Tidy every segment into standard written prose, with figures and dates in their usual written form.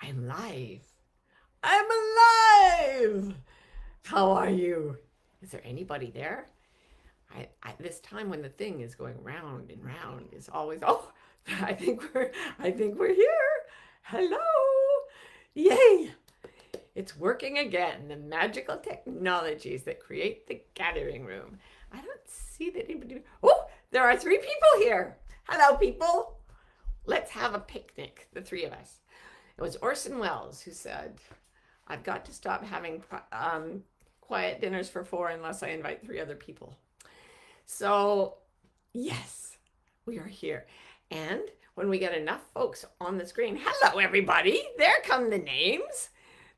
I'm live. I'm alive. How are you? Is there anybody there? This time when the thing is going round and round is always I think we're here. Hello. Yay. It's working again. The magical technologies that create the gathering room. I don't see that anybody. Oh, there are 3 people here. Hello, people. Let's have a picnic, the 3 of us. It was Orson Welles who said, I've got to stop having quiet dinners for 4 unless I invite 3 other people. So, yes, we are here. And when we get enough folks on the screen, hello, everybody. There come the names.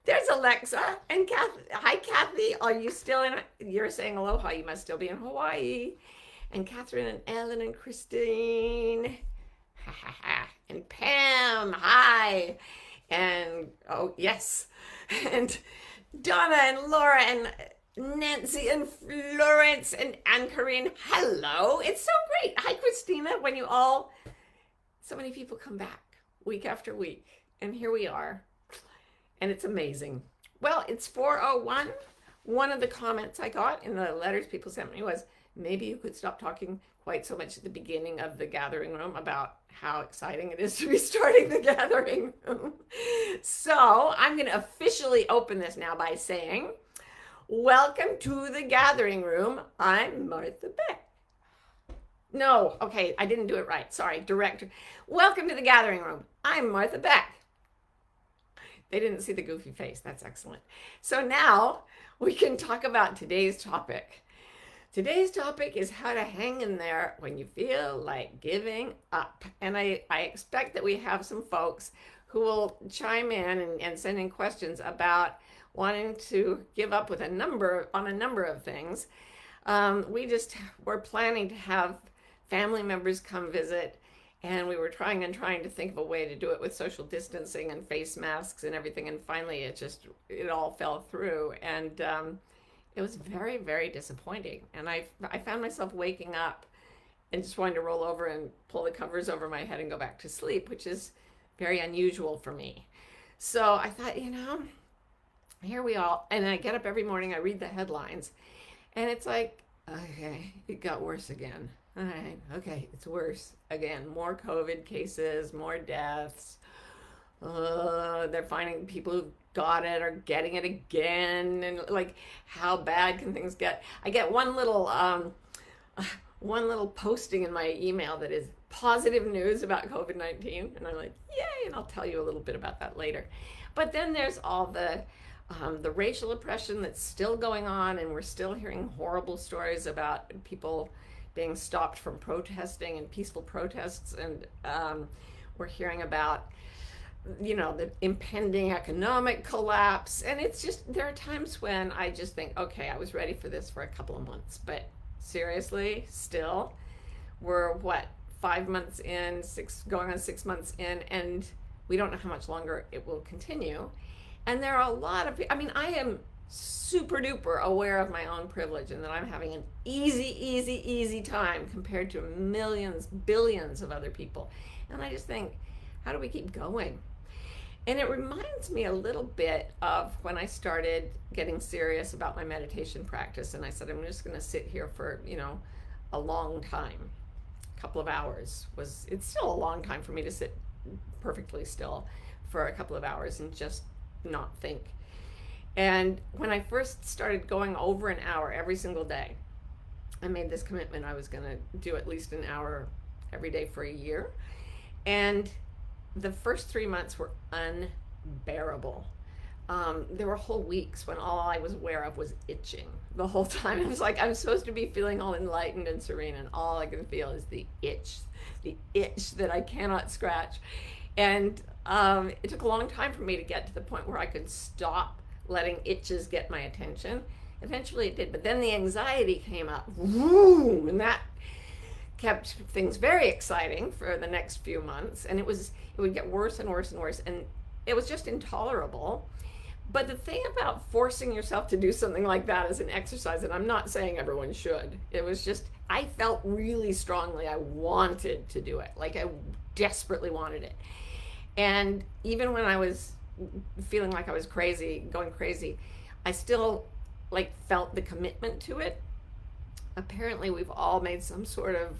There's Alexa and Kathy. Hi, Kathy. Are you still in? You're saying aloha. You must still be in Hawaii. And Catherine and Ellen and Christine. Ha ha ha. And Pam. Hi. And oh yes, and Donna and Laura and Nancy and Florence and Anne-Corinne. Hello, it's so great. Hi, Christina. When so many people come back week after week, and here we are, and it's amazing. Well, it's 4:01. One of the comments I got in the letters people sent me was, maybe you could stop talking quite so much at the beginning of the gathering room about how exciting it is to be starting the gathering room. So I'm going to officially open this now by saying, welcome to the gathering room. I'm Martha Beck. No, okay, I didn't do it right. Sorry, director. Welcome to the gathering room. I'm Martha Beck. They didn't see the goofy face. That's excellent. So now we can talk about today's topic. Today's topic is how to hang in there when you feel like giving up. And I expect that we have some folks who will chime in and send in questions about wanting to give up with a number of things. We're planning to have family members come visit, and we were trying to think of a way to do it with social distancing and face masks and everything. And finally, it all fell through. And it was very, very disappointing. And I found myself waking up and just wanting to roll over and pull the covers over my head and go back to sleep, which is very unusual for me. So I thought, here we are. And I get up every morning, I read the headlines, and it's like, okay, it got worse again. All right, okay, it's worse again. More COVID cases, more deaths. They're finding people who got it or getting it again, and like, how bad can things get? I get one little posting in my email that is positive news about COVID-19, and I'm like, yay! And I'll tell you a little bit about that later. But then there's all the racial oppression that's still going on, and we're still hearing horrible stories about people being stopped from protesting and peaceful protests, and we're hearing about the impending economic collapse. And it's just, there are times when I just think, okay, I was ready for this for a couple of months, but seriously, still, we're 5 months in, going on 6 months in, and we don't know how much longer it will continue. And there are a lot of, I am super duper aware of my own privilege and that I'm having an easy time compared to millions, billions of other people. And I just think, how do we keep going? And it reminds me a little bit of when I started getting serious about my meditation practice. And I said, I'm just going to sit here for, a long time. A couple of hours it's still a long time for me to sit perfectly still for a couple of hours and just not think. And when I first started going over an hour every single day, I made this commitment I was going to do at least an hour every day for a year. And the first 3 months were unbearable. There were whole weeks when all I was aware of was itching the whole time. It was like I'm supposed to be feeling all enlightened and serene, and all I can feel is the itch that I cannot scratch. And it took a long time for me to get to the point where I could stop letting itches get my attention. Eventually it did, but then the anxiety came up, and that kept things very exciting for the next few months. And it would get worse and worse and worse, and it was just intolerable. But the thing about forcing yourself to do something like that as an exercise, and I'm not saying everyone should, it was just, I felt really strongly I wanted to do it. Like I desperately wanted it. And even when I was feeling like I was crazy, going crazy, I still like felt the commitment to it. Apparently we've all made some sort of,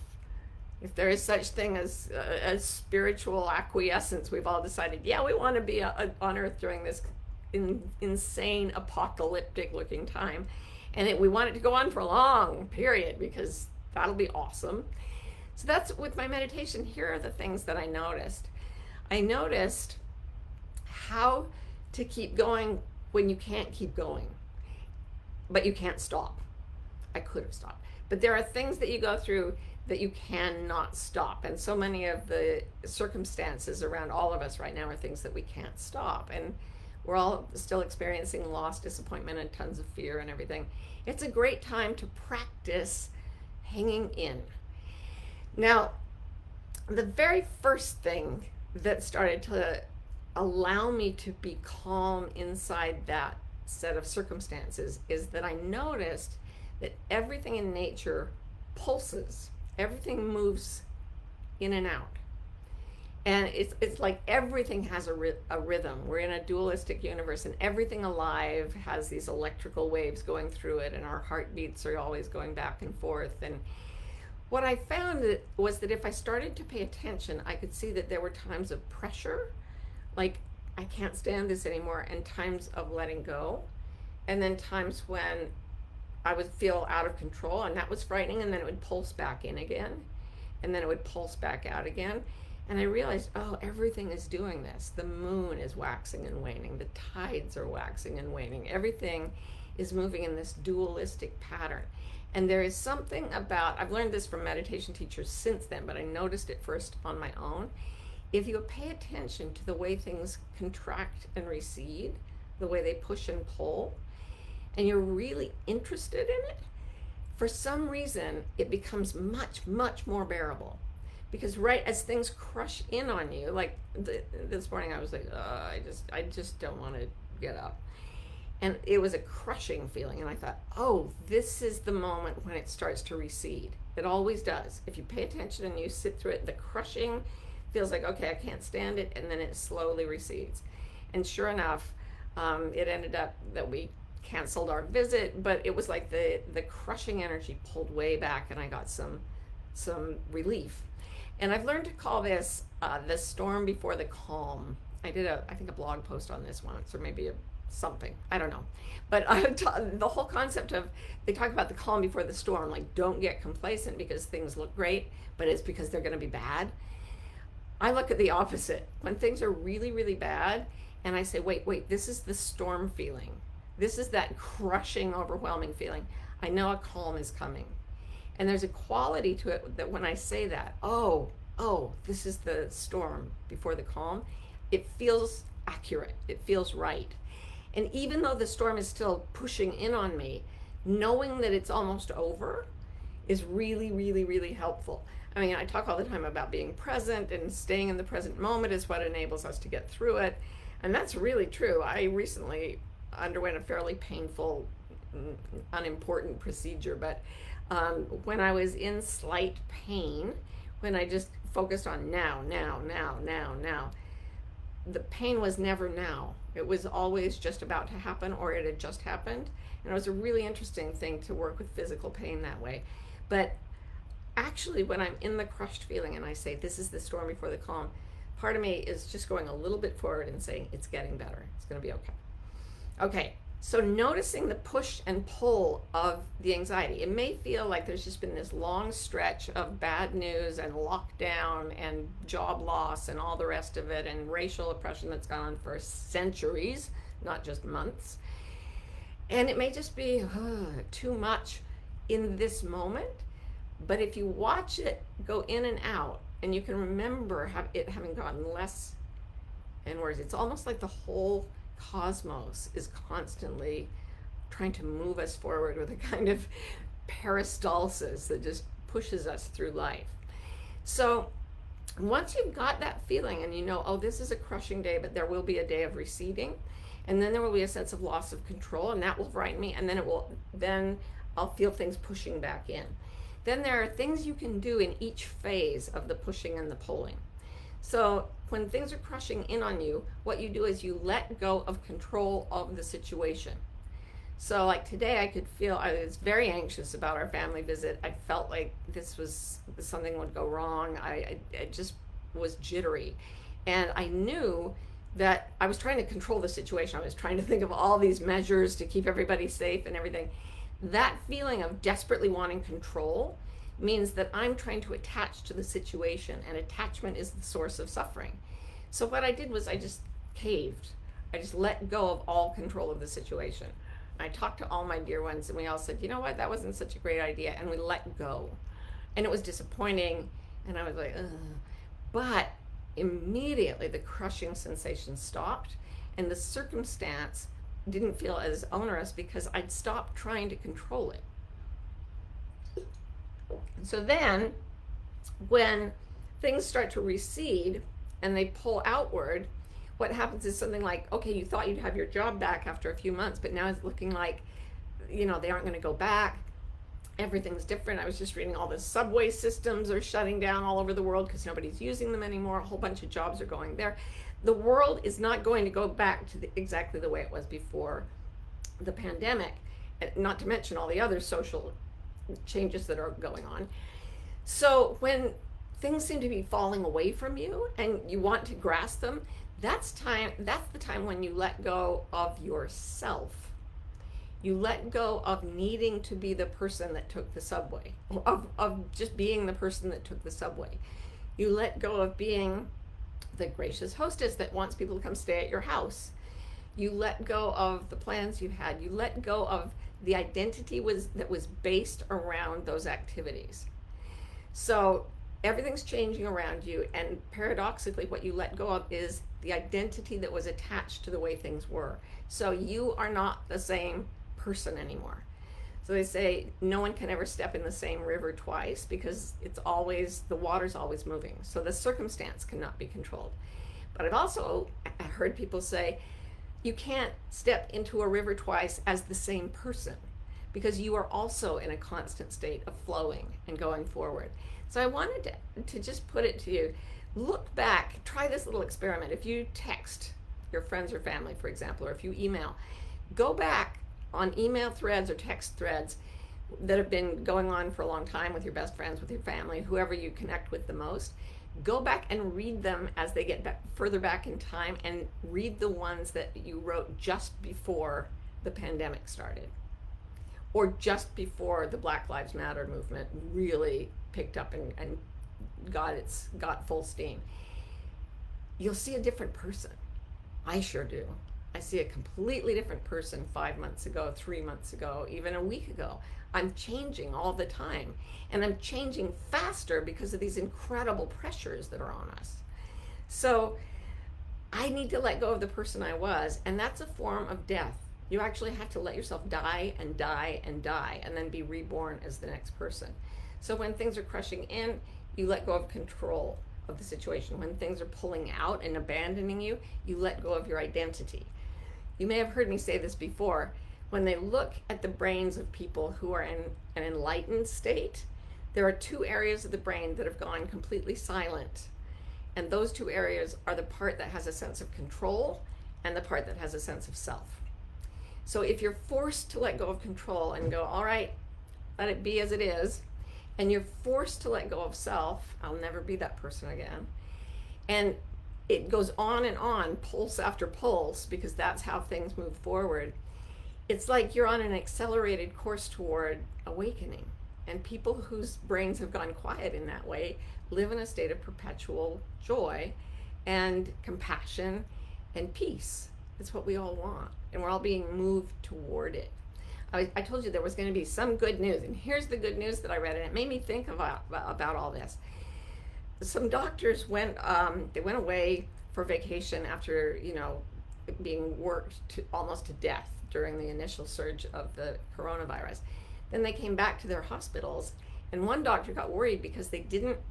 if there is such thing as a spiritual acquiescence, we've all decided, yeah, we want to be on earth during this insane apocalyptic looking time, and we want it to go on for a long period because that'll be awesome. So that's with my meditation. Here are the things that I noticed. I noticed how to keep going when you can't keep going, but you can't stop. I could have stopped, but there are things that you go through that you cannot stop, and so many of the circumstances around all of us right now are things that we can't stop, and we're all still experiencing loss, disappointment, and tons of fear and everything. It's a great time to practice hanging in. Now, the very first thing that started to allow me to be calm inside that set of circumstances is that I noticed that everything in nature pulses. Everything moves in and out. And it's like everything has a rhythm. We're in a dualistic universe, and everything alive has these electrical waves going through it, and our heartbeats are always going back and forth. And what I found was that if I started to pay attention, I could see that there were times of pressure, like I can't stand this anymore, and times of letting go, and then times when I would feel out of control, and that was frightening, and then it would pulse back in again, and then it would pulse back out again. And I realized, oh, everything is doing this. The moon is waxing and waning. The tides are waxing and waning. Everything is moving in this dualistic pattern. And there is something about, I've learned this from meditation teachers since then, but I noticed it first on my own. If you pay attention to the way things contract and recede, the way they push and pull, and you're really interested in it, for some reason, it becomes much, much more bearable. Because right as things crush in on you, like this morning I was like, I just don't want to get up. And it was a crushing feeling. And I thought, oh, this is the moment when it starts to recede. It always does. If you pay attention and you sit through it, the crushing feels like, okay, I can't stand it. And then it slowly recedes. And sure enough, it ended up that we canceled our visit, but it was like the crushing energy pulled way back, and I got some relief. And I've learned to call this the storm before the calm. I did I think a blog post on this once, or maybe something, I don't know. But the whole concept of, they talk about the calm before the storm, like don't get complacent because things look great, but it's because they're gonna be bad. I look at the opposite. When things are really, really bad, and I say, wait, this is the storm feeling. This is that crushing, overwhelming feeling. I know a calm is coming. And there's a quality to it that when I say that, oh, this is the storm before the calm, it feels accurate. It feels right. And even though the storm is still pushing in on me, knowing that it's almost over is really, really, really helpful. I mean, I talk all the time about being present, and staying in the present moment is what enables us to get through it. And that's really true. I recently underwent a fairly painful, unimportant procedure, but when I was in slight pain, when I just focused on now, the pain was never now. It was always just about to happen, or it had just happened. And it was a really interesting thing to work with physical pain that way. But actually, when I'm in the crushed feeling and I say, this is the storm before the calm, part of me is just going a little bit forward and saying, it's getting better. It's going to be okay. Okay. So noticing the push and pull of the anxiety. It may feel like there's just been this long stretch of bad news and lockdown and job loss and all the rest of it, and racial oppression that's gone on for centuries, not just months. And it may just be too much in this moment. But if you watch it go in and out, and you can remember it having gotten less and worse, it's almost like the whole cosmos is constantly trying to move us forward with a kind of peristalsis that just pushes us through life. So once you've got that feeling and you know, oh, this is a crushing day, but there will be a day of receding, and then there will be a sense of loss of control, and that will frighten me, and then I'll feel things pushing back in. Then there are things you can do in each phase of the pushing and the pulling. So when things are crushing in on you, what you do is you let go of control of the situation. So like today I could feel, I was very anxious about our family visit. I felt like something would go wrong. I just was jittery. And I knew that I was trying to control the situation. I was trying to think of all these measures to keep everybody safe and everything. That feeling of desperately wanting control means that I'm trying to attach to the situation, and attachment is the source of suffering. So what I did was I just caved. I just let go of all control of the situation. I talked to all my dear ones, and we all said, you know what, that wasn't such a great idea, and we let go. And it was disappointing, and I was like, ugh. But immediately the crushing sensation stopped, and the circumstance didn't feel as onerous because I'd stopped trying to control it. So then, when things start to recede and they pull outward, what happens is something like, okay, you thought you'd have your job back after a few months, but now it's looking like, they aren't going to go back. Everything's different. I was just reading all the subway systems are shutting down all over the world because nobody's using them anymore. A whole bunch of jobs are going there. The world is not going to go back to exactly the way it was before the pandemic, not to mention all the other social changes that are going on. So when things seem to be falling away from you and you want to grasp them, that's the time when you let go of yourself. You let go of needing to be the person that took the subway, of just being the person that took the subway. You let go of being the gracious hostess that wants people to come stay at your house. You let go of the plans you had. You let go of the identity that was based around those activities. So everything's changing around you, and paradoxically what you let go of is the identity that was attached to the way things were. So you are not the same person anymore. So they say no one can ever step in the same river twice because the water's always moving. So the circumstance cannot be controlled. But I've also heard people say you can't step into a river twice as the same person because you are also in a constant state of flowing and going forward. So I wanted to just put it to you, look back, try this little experiment. If you text your friends or family, for example, or if you email, go back on email threads or text threads that have been going on for a long time with your best friends, with your family, whoever you connect with the most. Go back and read them as they get further back in time, and read the ones that you wrote just before the pandemic started, or just before the Black Lives Matter movement really picked up and got full steam. You'll see a different person. I sure do. I see a completely different person 5 months ago, 3 months ago, even a week ago. I'm changing all the time, and I'm changing faster because of these incredible pressures that are on us. So I need to let go of the person I was, and that's a form of death. You actually have to let yourself die and die and die, and then be reborn as the next person. So when things are crushing in, you let go of control of the situation. When things are pulling out and abandoning you, you let go of your identity. You may have heard me say this before. When they look at the brains of people who are in an enlightened state, there are two areas of the brain that have gone completely silent. And those two areas are the part that has a sense of control and the part that has a sense of self. So if you're forced to let go of control and go, all right, let it be as it is, and you're forced to let go of self, I'll never be that person again, and it goes on and on, pulse after pulse, because that's how things move forward. It's like you're on an accelerated course toward awakening. And people whose brains have gone quiet in that way live in a state of perpetual joy and compassion and peace. It's what we all want, and we're all being moved toward it. I told you there was going to be some good news, and here's the good news that I read, and it made me think about all this. Some doctors went away for vacation after being worked almost to death during the initial surge of the coronavirus. Then they came back to their hospitals, and one doctor got worried because they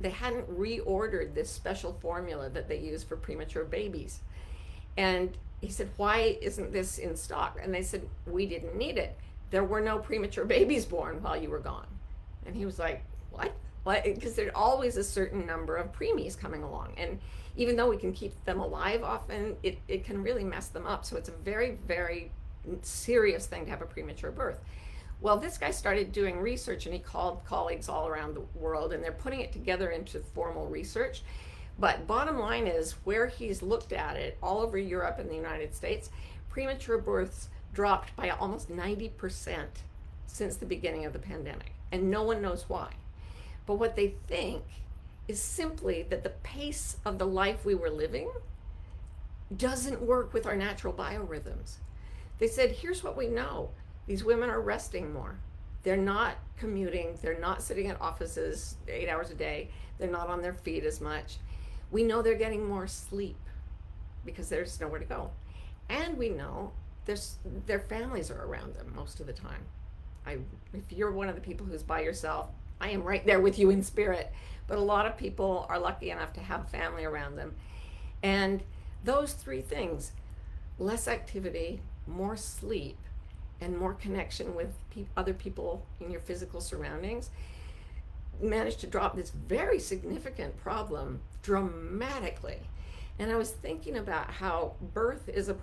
hadn't reordered this special formula that they use for premature babies. And he said, why isn't this in stock? And they said, we didn't need it. There were no premature babies born while you were gone. And he was like, what? because there's always a certain number of preemies coming along. And even though we can keep them alive, often it can really mess them up. So it's a very, very serious thing to have a premature birth. Well, this guy started doing research, and he called colleagues all around the world, and they're putting it together into formal research. But bottom line is, where he's looked at it all over Europe and the United States, premature births dropped by almost 90% since the beginning of the pandemic, and no one knows why. But what they think is simply that the pace of the life we were living doesn't work with our natural biorhythms. They said, here's what we know. These women are resting more. They're not commuting. They're not sitting at offices 8 hours a day. They're not on their feet as much. We know they're getting more sleep because there's nowhere to go. And we know their families are around them most of the time. If you're one of the people who's by yourself, I am right there with you in spirit. But a lot of people are lucky enough to have family around them. And those three things, less activity, more sleep, and more connection with other people in your physical surroundings, managed to drop this very significant problem dramatically. And I was thinking about how birth is a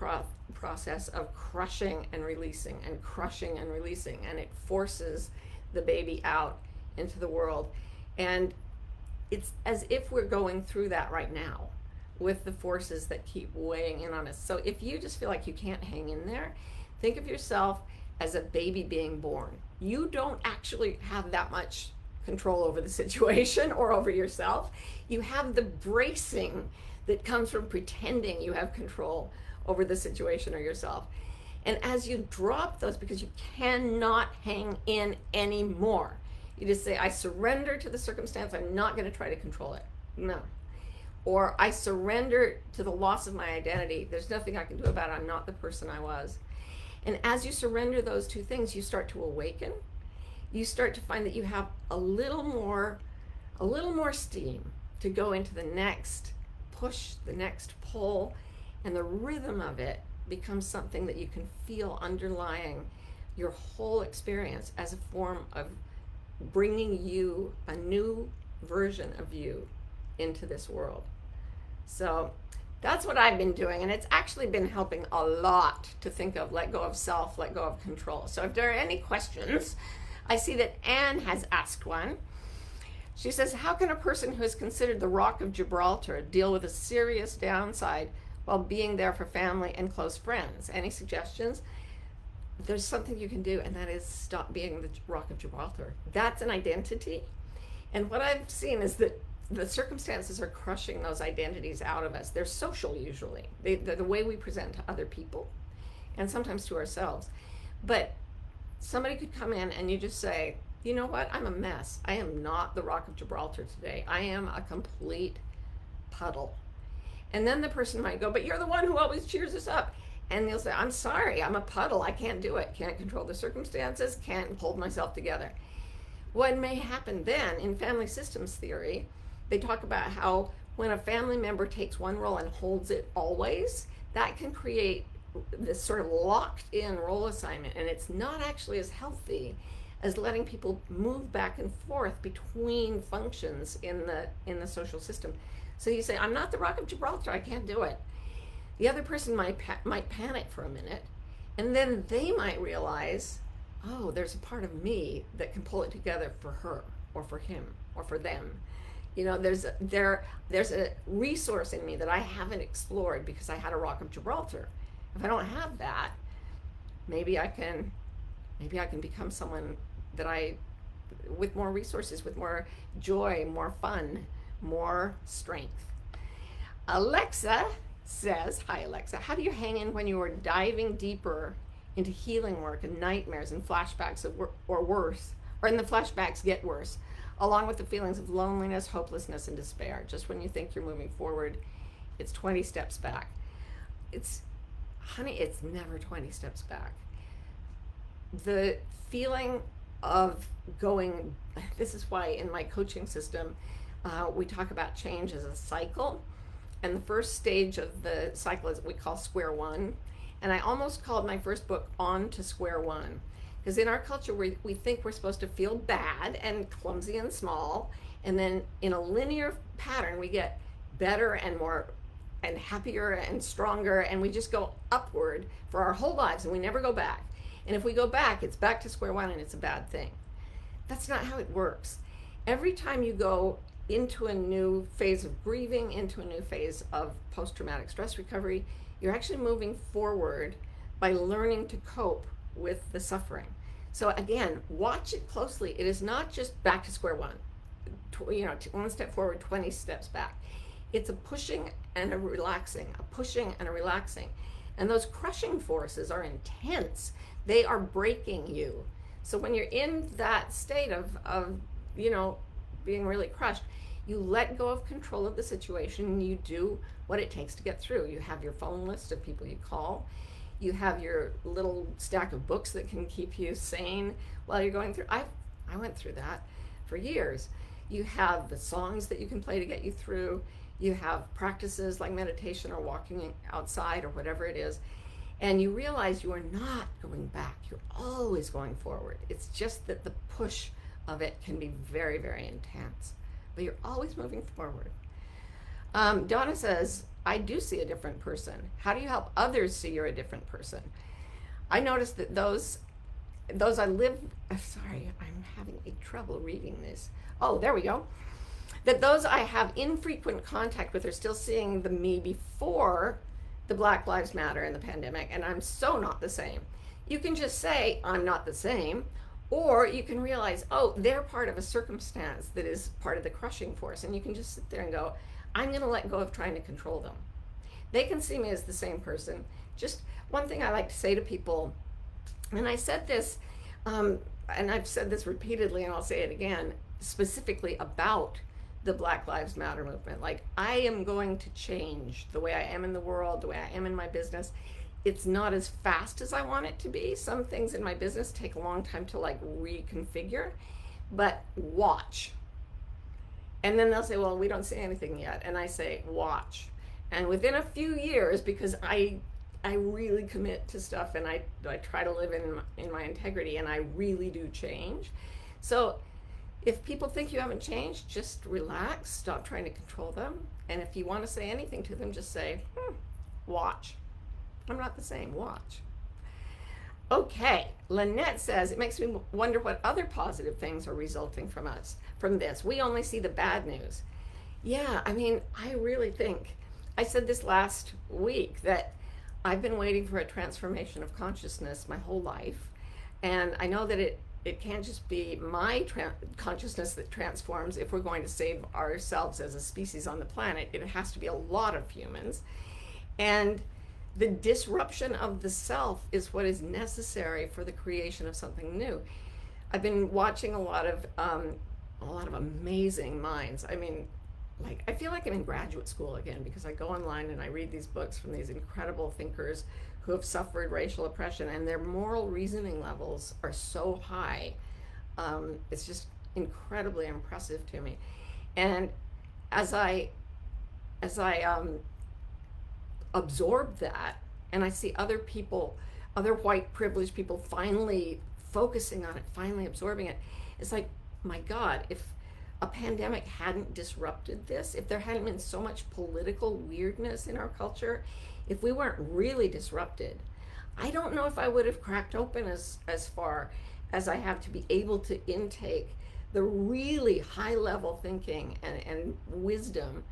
process of crushing and releasing and crushing and releasing, and it forces the baby out into the world. And it's as if we're going through that right now with the forces that keep weighing in on us. So if you just feel like you can't hang in there, think of yourself as a baby being born. You don't actually have that much control over the situation or over yourself. You have the bracing that comes from pretending you have control over the situation or yourself. And as you drop those, because you cannot hang in anymore, you just say, I surrender to the circumstance. I'm not going to try to control it. No. Or I surrender to the loss of my identity. There's nothing I can do about it. I'm not the person I was. And as you surrender those two things, you start to awaken. You start to find that you have a little more steam to go into the next push, the next pull, and the rhythm of it becomes something that you can feel underlying your whole experience as a form of bringing you a new version of you into this world. So that's what I've been doing, and it's actually been helping a lot to think of let go of self, let go of control. So if there are any questions, I see that Anne has asked one. She says, how can a person who is considered the Rock of Gibraltar deal with a serious downside while being there for family and close friends? Any suggestions? There's something you can do, and that is stop being the Rock of Gibraltar. That's an identity. And what I've seen is that the circumstances are crushing those identities out of us. They're social usually. They're the way we present to other people and sometimes to ourselves. But somebody could come in and you just say, you know what, I'm a mess. I am not the Rock of Gibraltar today. I am a complete puddle. And then the person might go, but you're the one who always cheers us up. And they'll say, I'm sorry, I'm a puddle. I can't do it. Can't control the circumstances, can't hold myself together. What may happen then in family systems theory, they talk about how when a family member takes one role and holds it always, that can create this sort of locked in role assignment. And it's not actually as healthy as letting people move back and forth between functions in the social system. So you say, I'm not the Rock of Gibraltar, I can't do it. The other person might panic for a minute, and then they might realize, oh, there's a part of me that can pull it together for her or for him or for them. You know, there's a resource in me that I haven't explored because I had a Rock of Gibraltar. If I don't have that, maybe I can become someone that with more resources, with more joy, more fun, more strength. Alexa says, hi Alexa, how do you hang in when you are diving deeper into healing work and nightmares and flashbacks or worse, or in the flashbacks get worse, along with the feelings of loneliness, hopelessness, and despair? Just when you think you're moving forward, it's 20 steps back. It's never 20 steps back. The feeling of going, this is why in my coaching system, we talk about change as a cycle. And the first stage of the cycle is what we call square one. And I almost called my first book On to Square One. Because in our culture, we think we're supposed to feel bad and clumsy and small And then in a linear pattern, we get better and more and happier and stronger, and we just go upward for our whole lives, and we never go back. And if we go back, it's back to square one, and it's a bad thing. That's not how it works. Every time you go into a new phase of grieving, into a new phase of post-traumatic stress recovery, you're actually moving forward by learning to cope with the suffering. So again, watch it closely. It is not just back to square one, one step forward, 20 steps back. It's a pushing and a relaxing, a pushing and a relaxing. And those crushing forces are intense. They are breaking you. So when you're in that state of being really crushed, you let go of control of the situation, and you do what it takes to get through. You have your phone list of people you call. You have your little stack of books that can keep you sane while you're going through. I went through that for years. You have the songs that you can play to get you through. You have practices like meditation or walking outside or whatever it is. And you realize you are not going back. You're always going forward. It's just that the push of it can be very, very intense. But you're always moving forward. Donna says, I do see a different person. How do you help others see you're a different person? I noticed that those I live, sorry, I'm having a trouble reading this. Oh, there we go. That those I have infrequent contact with are still seeing the me before the Black Lives Matter and the pandemic, and I'm so not the same. You can just say, I'm not the same, or you can realize, oh, they're part of a circumstance that is part of the crushing force, and you can just sit there and go, I'm going to let go of trying to control them. They can see me as the same person. Just one thing I like to say to people, and I said this, and I've said this repeatedly, and I'll say it again, specifically about the Black Lives Matter movement. Like, I am going to change the way I am in the world, the way I am in my business. It's not as fast as I want it to be. Some things in my business take a long time to reconfigure, but watch. And then they'll say, well, we don't see anything yet. And I say, watch. And within a few years, because I really commit to stuff, and I try to live in my integrity, and I really do change. So if people think you haven't changed, just relax, stop trying to control them. And if you want to say anything to them, just say, watch. I'm not the same, watch. Okay, Lynette says, it makes me wonder what other positive things are resulting from this. We only see the bad news. Yeah, I mean, I really think, I said this last week, that I've been waiting for a transformation of consciousness my whole life. And I know that it can't just be my consciousness that transforms if we're going to save ourselves as a species on the planet. It has to be a lot of humans. And the disruption of the self is what is necessary for the creation of something new. I've been watching a lot of amazing minds. I mean, I feel like I'm in graduate school again, because I go online and I read these books from these incredible thinkers who have suffered racial oppression, and their moral reasoning levels are so high. It's just incredibly impressive to me. And as I absorb that, and I see other people, other white privileged people finally focusing on it, finally absorbing it, it's like, my God, if a pandemic hadn't disrupted this, if there hadn't been so much political weirdness in our culture, if we weren't really disrupted, I don't know if I would have cracked open as far as I have to be able to intake the really high level thinking and wisdom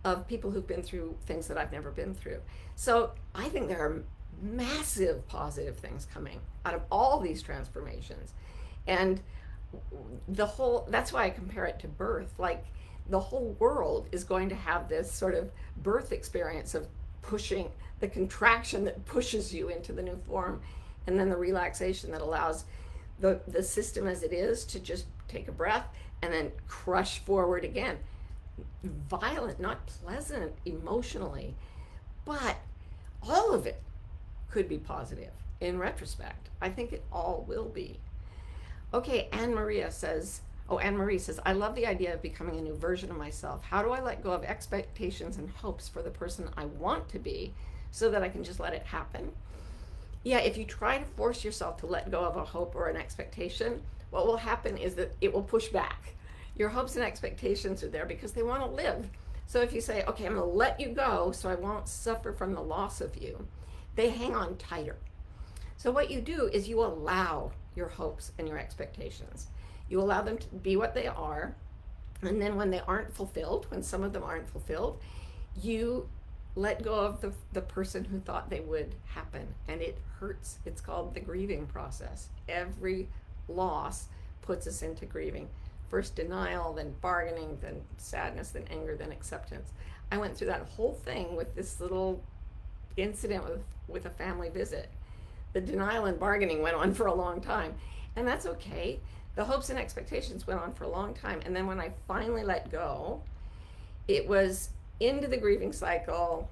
of people who've been through things that I've never been through. So I think there are massive positive things coming out of all these transformations. And that's why I compare it to birth. Like, the whole world is going to have this sort of birth experience of pushing, the contraction that pushes you into the new form, and then the relaxation that allows the system as it is to just take a breath and then crush forward again. Violent, not pleasant emotionally, but all of it could be positive in retrospect. I think it all will be. Okay, Anne-Marie says, I love the idea of becoming a new version of myself. How do I let go of expectations and hopes for the person I want to be so that I can just let it happen? Yeah, if you try to force yourself to let go of a hope or an expectation, what will happen is that it will push back. Your hopes and expectations are there because they want to live. So if you say, okay, I'm going to let you go so I won't suffer from the loss of you, they hang on tighter. So what you do is you allow your hopes and your expectations. You allow them to be what they are. And then when they aren't fulfilled, when some of them aren't fulfilled, you let go of the person who thought they would happen. And it hurts. It's called the grieving process. Every loss puts us into grieving. First denial, then bargaining, then sadness, then anger, then acceptance. I went through that whole thing with this little incident with a family visit. The denial and bargaining went on for a long time. And that's okay. The hopes and expectations went on for a long time. And then when I finally let go, it was into the grieving cycle,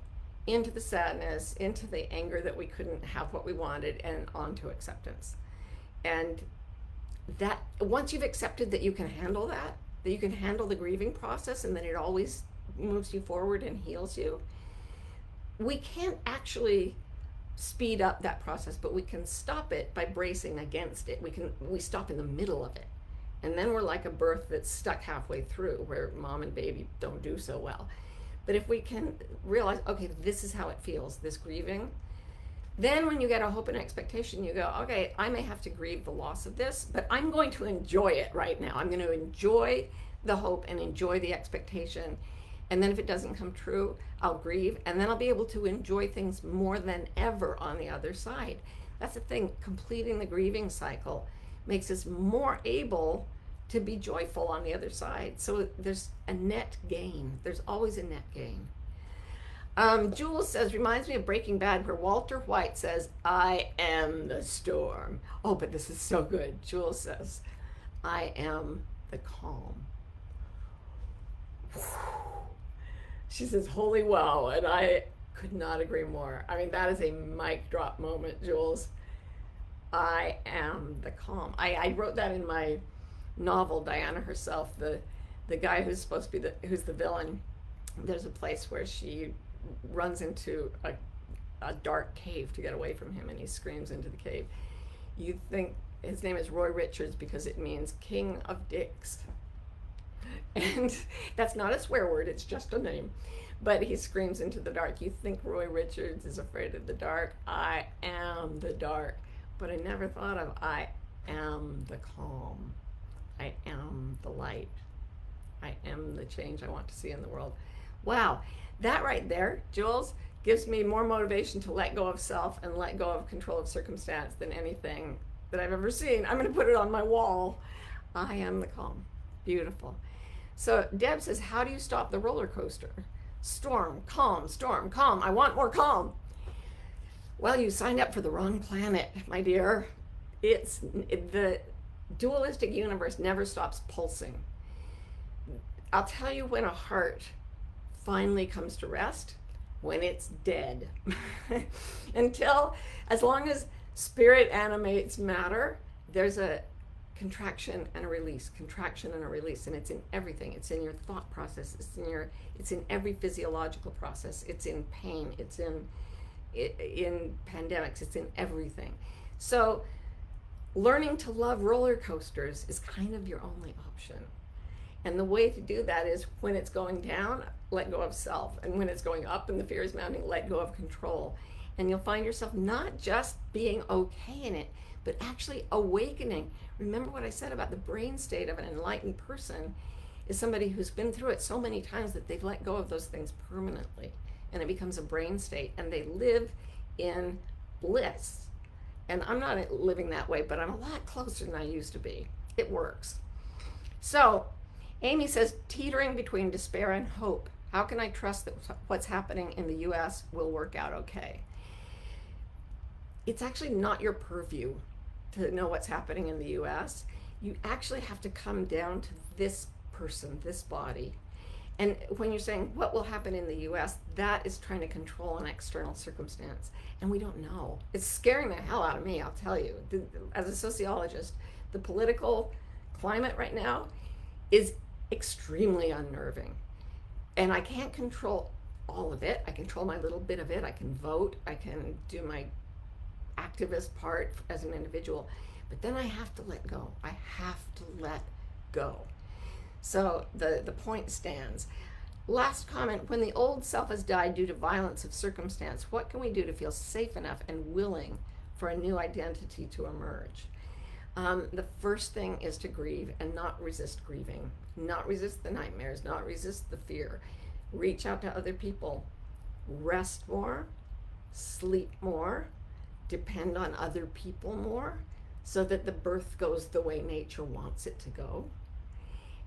into the sadness, into the anger that we couldn't have what we wanted, and onto acceptance. And that once you've accepted that you can handle that you can handle the grieving process, and that it always moves you forward and heals you, we can't actually speed up that process, but we can stop it by bracing against it. We stop in the middle of it, and then we're like a birth that's stuck halfway through, where mom and baby don't do so well. But if we can realize, okay, this is how it feels, this grieving, then when you get a hope and expectation, you go, okay, I may have to grieve the loss of this, but I'm going to enjoy it right now. I'm going to enjoy the hope and enjoy the expectation. And then if it doesn't come true, I'll grieve, and then I'll be able to enjoy things more than ever on the other side. That's the thing. Completing the grieving cycle makes us more able to be joyful on the other side. So there's a net gain. There's always a net gain. Jules says, reminds me of Breaking Bad, where Walter White says, I am the storm. Oh, but this is so good. Jules says, I am the calm. She says, holy wow, and I could not agree more. I mean, that is a mic drop moment, Jules. I am the calm. I wrote that in my novel, Diana Herself, the guy who's supposed to be who's the villain. There's a place where she runs into a dark cave to get away from him, and he screams into the cave. You think his name is Roy Richards because it means King of Dicks. And that's not a swear word, it's just a name. But he screams into the dark. You think Roy Richards is afraid of the dark? I am the dark. But I never thought of I am the calm. I am the light. I am the change I want to see in the world. Wow, that right there, Jules, gives me more motivation to let go of self and let go of control of circumstance than anything that I've ever seen. I'm going to put it on my wall. I am the calm. Beautiful. So Deb says, how do you stop the roller coaster? Storm, calm, I want more calm. Well, you signed up for the wrong planet, my dear. The dualistic universe never stops pulsing. I'll tell you when a heart finally comes to rest, when it's dead. As long as spirit animates matter, there's a contraction and a release, and it's in everything. It's in your thought process, it's in every physiological process, it's in pain, it's in pandemics, it's in everything. So learning to love roller coasters is kind of your only option. And the way to do that is, when it's going down, let go of self. And when it's going up and the fear is mounting, let go of control. And you'll find yourself not just being okay in it, but actually awakening. Remember what I said about the brain state of an enlightened person is somebody who's been through it so many times that they've let go of those things permanently. And it becomes a brain state, and they live in bliss. And I'm not living that way, but I'm a lot closer than I used to be. It works. So Amy says, teetering between despair and hope. How can I trust that what's happening in the US will work out okay? It's actually not your purview to know what's happening in the US. You actually have to come down to this person, this body. And when you're saying what will happen in the US, that is trying to control an external circumstance. And we don't know. It's scaring the hell out of me, I'll tell you. As a sociologist, the political climate right now is extremely unnerving. And I can't control all of it. I control my little bit of it. I can vote. I can do my activist part as an individual. But then I have to let go. I have to let go. So the point stands. Last comment, when the old self has died due to violence of circumstance, what can we do to feel safe enough and willing for a new identity to emerge? The first thing is to grieve and not resist grieving, not resist the nightmares, not resist the fear. Reach out to other people. Rest more, sleep more, depend on other people more, so that the birth goes the way nature wants it to go.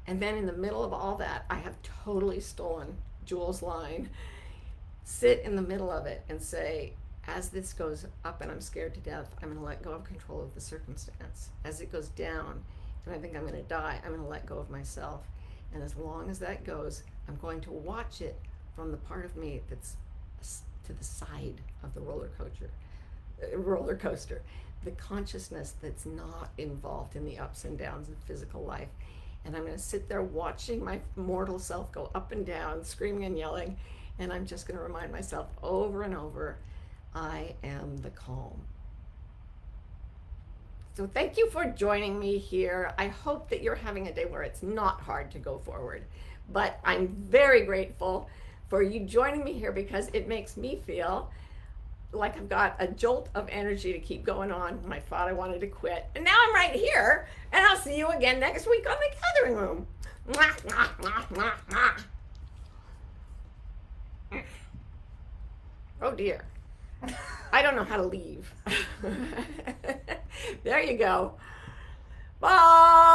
And then in the middle of all that, I have totally stolen Jewel's line. Sit in the middle of it and say, as this goes up and I'm scared to death, I'm going to let go of control of the circumstance. As it goes down and I think I'm going to die, I'm going to let go of myself. And as long as that goes, I'm going to watch it from the part of me that's to the side of the roller coaster, the consciousness that's not involved in the ups and downs of physical life. And I'm going to sit there watching my mortal self go up and down, screaming and yelling, and I'm just going to remind myself over and over, I am the calm. So thank you for joining me here. I hope that you're having a day where it's not hard to go forward, but I'm very grateful for you joining me here, because it makes me feel like I've got a jolt of energy to keep going on when I thought I wanted to quit. And now I'm right here, and I'll see you again next week on the Gathering Room. Mwah, mwah, mwah, mwah, mwah. Oh dear. I don't know how to leave. There you go. Bye.